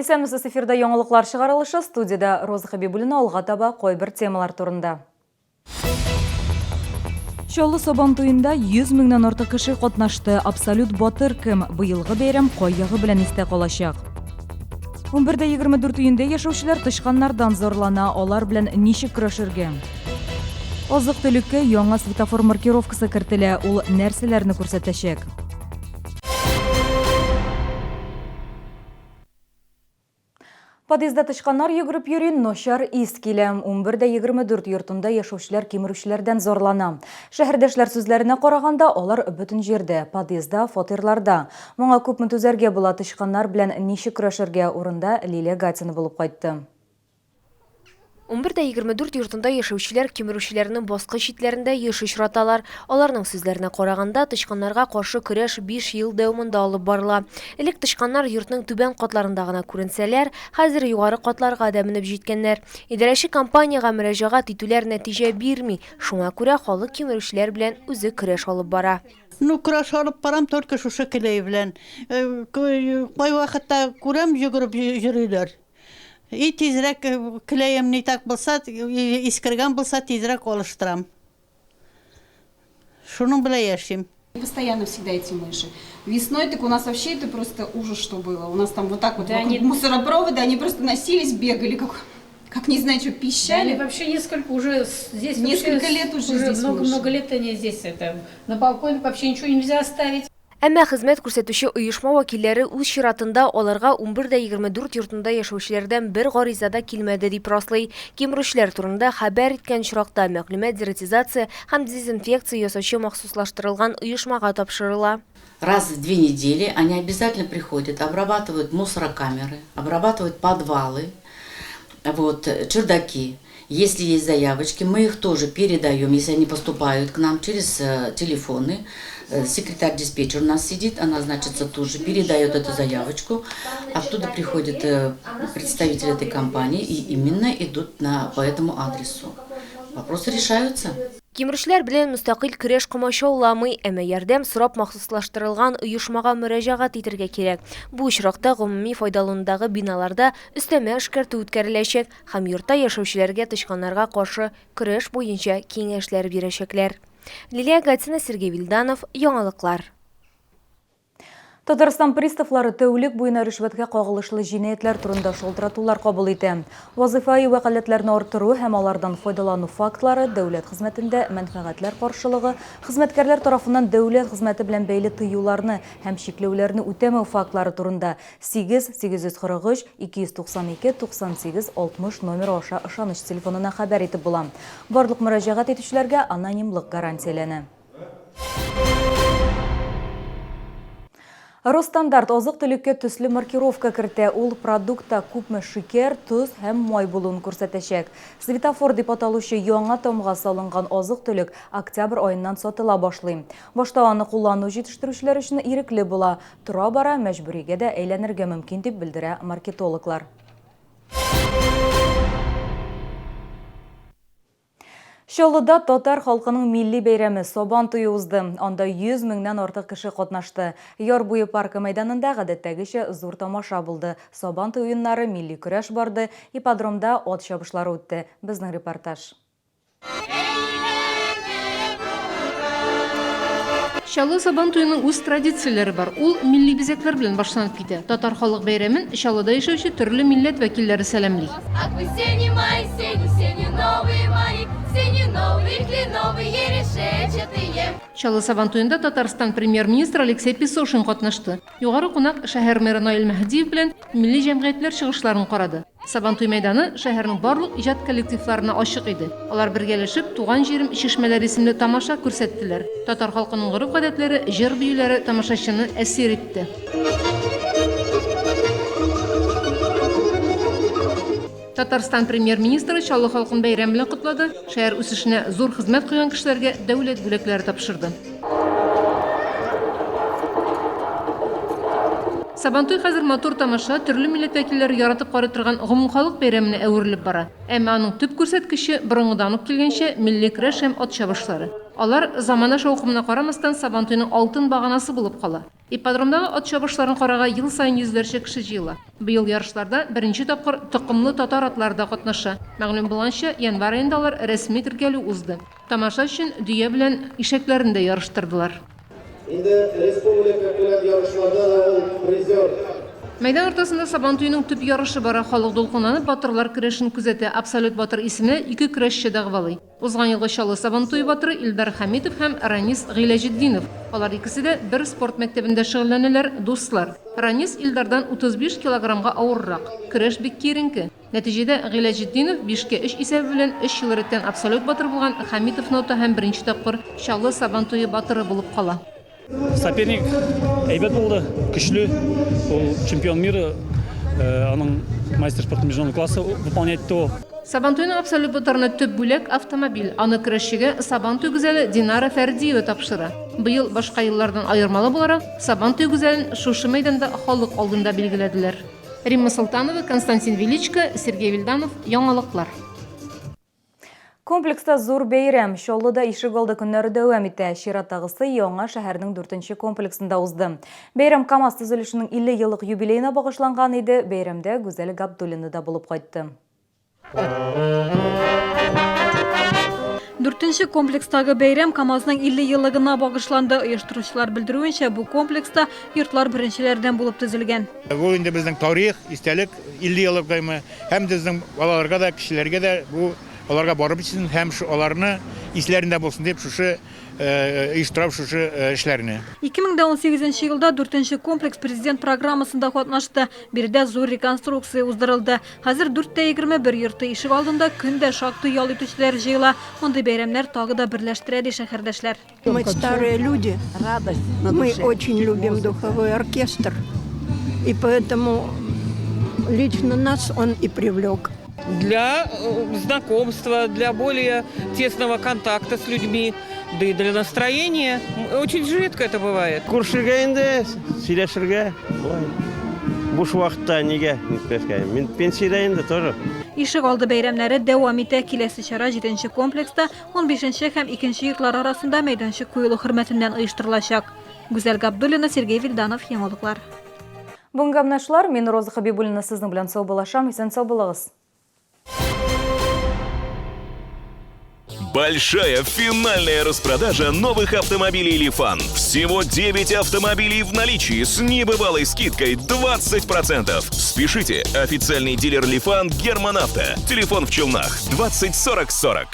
Исәнмесез, эфирда яңалыклар чыгарылышы, студияда Роза Хабибуллина алга таба койбір темалар турында. Чаллы Сабан туенда 100 меңнән артык кеше катнашты. Абсолют батыр кем? Быелгы бәйрәм кайягы белән истә калачак? 11:24 туенда яшәүчеләр тышканнардан зарлана, алар белән ничек көрәшергә? Азык-төлеккә яңа светофор маркировкасы кертелә, ул нәрсәләрне күрсәтәчәк? Подъездда тышканнар йөгереп йөри, начар ис килә. 11:24 йортында яшәүчеләр кимерүчеләрдән зарлана. Шәһәрдәшләр сүзләренә караганда, алар бөтен җирдә, подъездда, фатирларда. Моңа күпме түзәргә була, тышканнар белән ничек көрәшергә урында Лилия Гатина булып кайтты. 11:24 йортында яшәүчеләр кимерүчеләрнең баскы читләрендә еш очраталар. Аларның сүзләренә караганда, тышканнарга каршы көрәш 5 ел дәвамында алып барыла. Элек тышканнар йортның түбән катларында гына күренсәләр, хәзер югары катларга да менеп җиткәннәр. Идарәче компанияга мөрәҗәгать итүләр нәтиҗә бирми. Шуңа күрә халык кимерүчеләр белән үзе көрәш алып бара. Көрәш алып барам, только шушы келәй белән. Кай вакытта күрәм, йөгереп йөриләр. И тизрәк келәем не так булса, искергән булса, тизрәк алыштырам. Шуның белән яшим. Постоянно всегда эти мыши. Весной так у нас вообще это просто ужас, что было. У нас там вот так вот вокруг мусоропровода, они просто носились, бегали, как не знаю, что, пищали. Они вообще несколько лет уже здесь много лет они здесь. На балконе вообще ничего нельзя оставить. Әмма хезмәт күрсәтүче оешма вәкилләре үз чиратында аларга 11:24 йортында яшәүчеләрдән бер гаризада килмәде дип раслый. Кимерүчеләр турында хәбәр иткән чиракта мәгълүмат дератизация һәм дезинфекция ясаучы махсуслаштырылган оешмага тапшырыла. Раз в 2 недели они обязательно приходят, обрабатывают мусорокамеры, обрабатывают подвалы, чердаки. Если есть заявочки, мы их тоже передаем, если они поступают к нам через телефоны. Секретарь-диспетчер у нас сидит, она, значит, тоже передает эту заявочку. Оттуда приходят представители этой компании и именно идут по этому адресу. Вопросы решаются. Кимерүчеләр белән мустакил көрәш комачауламый, әмма ярдәм сорап махсуслаштырылган оешмага мөрәҗәгать итәргә кирәк. Бу очракта гомуми файдаланудагы биналарда өстәмә эшкәртү үткәреләчәк һәм йортта яшәүчеләргә тышканнарга каршы көрәш буенча киңәшләр бирәчәкләр. Лилия Гатина, Сергей Вильданов, яңалыклар. Татарстан приставлары тәүлек буена ришвәткә кагылышлы җинаятьләр турында шалтыратулар кабул итә. Вазифаи вәкаләтләрне арттыру һәм алардан файдалану фактлары, дәүләт хезмәтендә мәнфәгатьләр каршылыгы, хезмәткәрләр тарафыннан дәүләт хезмәте белән бәйле тыюларны һәм чикләүләрне үтәмәү фактлары турында 8-843 292 98 60 номер аша ышаныч телефонына хәбәр итеп була. Барлык мөрәҗәгать итүчеләргә анонимлык гарантияләнә. Росстандарт азык-төлеккә төсле маркировка кертә. Ул продукта күпме шикәр, туз һәм май булуын күрсәтәчәк. Светофор дип аталучы яңа тамга салынган азык-төлек октябрь аеннан сатыла башлый. Башта аны куллану җитештерүчеләр өчен ирекле була. Тора-бара мәҗбүригә дә әйләнергә мөмкин дип белдерә маркетологлар. Чаллыда татар халкының милли бәйрәме Сабан туе узды. Анда 100 меңнән артык кеше катнашты. Яр буе паркы мәйданында гадәттәгечә зур тамаша булды. Сабан туе уеннары, милли көрәш барды, ипподромда ат чабышлары үтте. Безнең репортаж. Чаллы Сабан туеның үз традицияләре бар. Ул милли бизәкләр белән башланып китә. Татар халык бәйрәмен Чаллыда яшәүче төрле милләт вәкилләре сәламли. Чаллы Сабан туенда Татарстан премьер-министр Алексей Песошин катнашты. Югары кунак шәһәр мэры Наил Мәһдиев белән милли җәмгыятьләр чыгышларын карады. Сабан туй мәйданы шәһәрнең барлык иҗат коллективларына ачык иде. Алар бергәләшеп туган җирем чишмәләр исемле тамаша күрсәттеләр. Татар халкының гореф-гадәтләре, җыр биюләре тамашачыны әсир итте. Татарстан премьер-министры Чаллы халкын бәйрәм белән котлады. Шәһәр үсешенә зур хезмәт куйган кешеләргә дәүләт бүләкләре тапшырды. Сабантуй хәзер матур тамаша, төрле милләт вәкилләре яратып карый торган гомумхалык бәйрәменә әверелеп бара. Әмма аның төп күрсәткече борынгыдан ук килгәнчә милли көрәш һәм ат чабышлары. Алар замана шаукымына карамастан Сабантуйның алтын баганасы булып кала. Ипподромдагы ат чабышларын карага ел сайын йөзләрчә кеше җыела. Быел ярышларда беренче тапкыр токымлы татар атлары да катнаша. Мәгълүм булганча, январь аенда алар рәсми тергелү узды. Тамаша өчен дөя белән ишәкләрен дә ярыштырдылар. Инде республика күләм ярышларда да ул призер. Мәйдан ортасында Сабантуйның төп ярышы бара, халык дулкынланып батырлар көрәшен күзәтә. Абсолют батыр исемле ике көрәшче дәгъвалый. Узган елгы Чаллы Сабантуй батыры Илдар Хамитов һәм Ранис Гыйләҗетдинов. Алар икесе дә бер спорт мәктәбендә шөгыльләнәләр, дуслар. Ранис Илдардан 35 килограммга авыррак. Көрәш бик киеренке. Нәтиҗәдә Гыйләҗетдинов 5-3 исәбе белән 3 ел рәттән абсолют батыр булган Хамитовны ота һәм беренче тапкыр Чаллы Сабантуй батыры булып кала. Соперник әйбәт булды, көчле. Ул чемпион мира, аның мастер спорт международный классы выполняет то. Сабантуйның абсолют батырына төп бүләк автомобиль. Аны көрәшчегә Сабантуй гүзәле Динара Фәрдиева тапшыра. Быел башка еллардан аермалы буларак Сабантуй гүзәлен шушы мәйданда халык алдында билгеләделәр. Римма Султанова, Константин Величко, Сергей Вильданов, Яңалыклар. Комплекста зур бәйрәм Чаллыда ишек алды көннәре дәвам итә. Чираттагысы яңа шәһәрнең 4-нче комплексында узды. Бәйрәм КАМАЗ төзелешенең 50 еллык юбилеена багышланган иде. Бәйрәмдә Гүзәл Габдуллина да булып кайтты. 4-нче комплекстагы бәйрәм КАМАЗның 50 еллыгына багышланды. Оештыручылар белдерүенчә, бу комплекста йортлар беренчеләрдән булып төзелгән. Бу инде безнең тарих, истәлек 50 еллык гыймы. Һәм безнең балаларга да, кешеләргә дә бу аларга барып җитсен һәм шу аларны исләрендә булсын дип шушы оештырып шушы эшләрне. 2018 елда 4-нче комплекс президент программасында катнашты. Биредә зур реконструкция уздырылды. Хәзер 4-21 йорты ишек алдында көндә шактый ял итүчеләр җыела. Мондый бәйрәмнәр тагы да берләштерә ди шәһәрдәшләр. Мы старые люди, мы очень любим духовой оркестр, и поэтому лично нас он и привлек. Для знакомства, для более тесного контакта с людьми, да и для настроения. Очень редко это бывает. Күршегәндә, сөйләшергә, буш вакытта нигә нитмәскә? Мин пенсиядә инде тоже. Ишек алды бәйрәмнәре дәвам итә. Киләсе чара 7-нче комплекста 15-нче һәм 2-нче йортлар арасында мәйданчык куелу хөрмәтеннән оештырылачак. Гүзәл Габдуллина, Сергей Вильданов, Яңалыклар. Бүгенге менәшләр, мин Роза Хабибуллина сезнең белән сау булашам, исән сау булыгыз. Большая финальная распродажа новых автомобилей Лифан. Всего 9 автомобилей в наличии с небывалой скидкой 20%. Спешите, официальный дилер Лифан Герман Авто. Телефон в Челнах 20 40 40.